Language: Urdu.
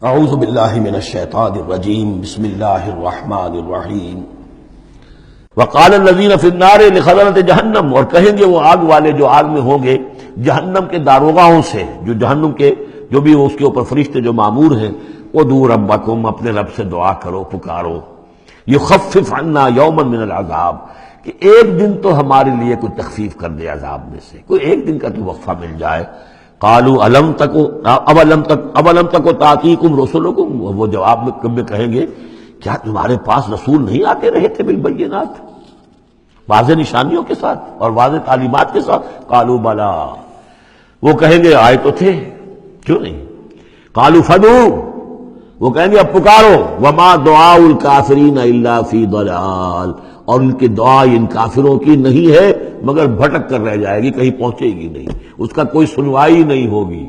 اعوذ باللہ من الشیطان الرجیم بسم اللہ الرحمن الرحیم وقال الذین فی النار لخزنۃ جہنم، اور کہیں گے وہ آگ والے جو آگ میں ہوں گے جہنم کے داروغاؤں سے، جو جہنم کے جو بھی اس کے اوپر فرشتے جو معمور ہیں، ادعوا ربکم، اپنے رب سے دعا کرو، پکارو، یخفف عنا یوما من العذاب، کہ ایک دن تو ہمارے لیے کوئی تخفیف کر دے عذاب میں سے، کوئی ایک دن کا تو وقفہ مل جائے۔ قالوا اولم تکو تاتیکم رسلکم، وہ جواب میں کہیں گے کیا تمہارے پاس رسول نہیں آتے رہے تھے بالبینات، واضح نشانیوں کے ساتھ اور واضح تعلیمات کے ساتھ؟ قالوا بلا، وہ کہیں گے آئے تو تھے، کیوں نہیں؟ قالوا فدعوا، وہ کہیں گے اب پکارو، وما دعاء الکافرین الا فی ضلال، اور ان کی دعا ان کافروں کی نہیں ہے مگر بھٹک کر رہ جائے گی، کہیں پہنچے گی نہیں، اس کا کوئی سنوائی نہیں ہوگی۔